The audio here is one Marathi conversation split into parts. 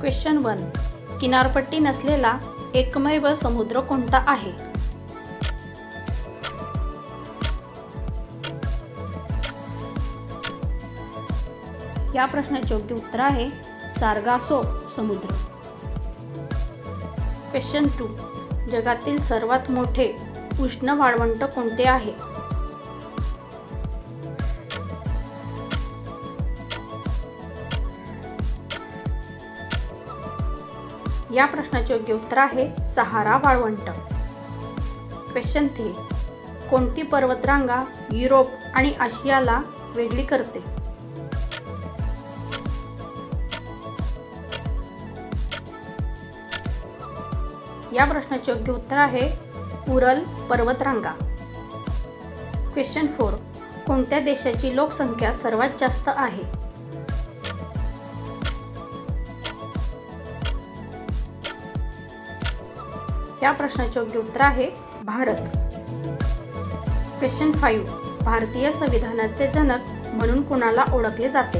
क्वेश्चन 1. किनारपट्टी नसलेला एकमेव समुद्र कोणता आहे? या प्रश्नाचे योग्य उत्तर आहे सार्गासो समुद्र. क्वेश्चन 2. जगातील सर्वात मोठे उष्ण वाळवंट कोणते आहे? या प्रश्नाचे योग्य उत्तर आहे सहारा वाळवंट. क्वेश्चन 3. कोणती पर्वतरांगा युरोप आणि आशियाला वेगळी करते? या प्रश्नाचे योग्य उत्तर आहे उरल पर्वतरांगा. क्वेश्चन 4. कोणत्या देशाची लोकसंख्या सर्वात जास्त आहे? या प्रश्नाचे योग्य उत्तर आहे भारत. क्वेश्चन 5. भारतीय संविधानाचे जनक म्हणून कोणाला ओळखले जाते?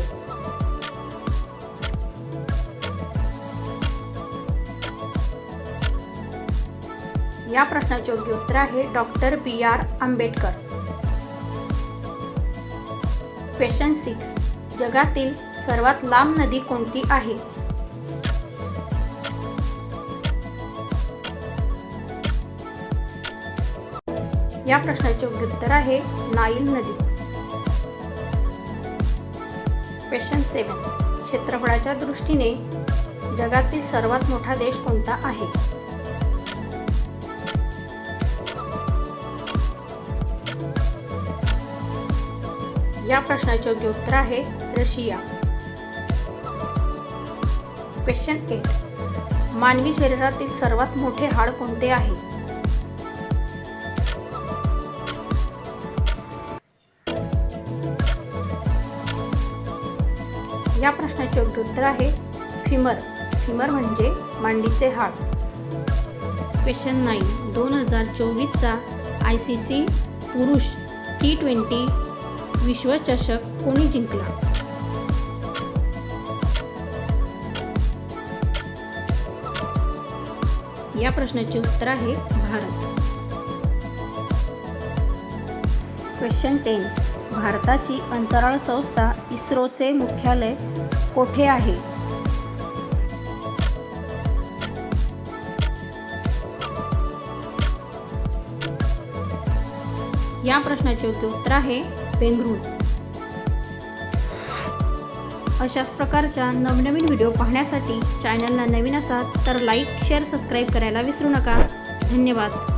या प्रश्नाचे योग्य उत्तर आहे डॉक्टर B.R. आंबेडकर. क्वेश्चन 6. जगातील सर्वात लांब नदी कोणती आहे? या प्रश्नाचे योग्य उत्तर आहे नाईल नदी. क्वेश्चन 7. क्षेत्रफळाच्या दृष्टीने जगातील सर्वात मोठा देश कोणता आहे? या प्रश्नाचे योग्य उत्तर आहे रशिया. क्वेश्चन 8. मानवी शरीरातील सर्वात मोठे हाड कोणते आहे? या प्रश्नाचे योग्य उत्तर आहे फिमर. फिमर म्हणजे मांडीचे हाड. क्वेश्चन 9. 2024चा ICC पुरुष T20 विश्वचषक कोणी जिंकला? या प्रश्नाचे उत्तर आहे भारत. क्वेश्चन 10. भारताची अंतराळ संस्था इस्रोचे मुख्यालय कोठे आहे? या प्रश्नाचे योग्य उत्तर आहे बेंगळुरू. अशाच प्रकारच्या नवनवीन व्हिडिओ पाहण्यासाठी चॅनलला नवीन असाल तर लाईक, शेअर, सबस्क्राईब करायला विसरू नका. धन्यवाद.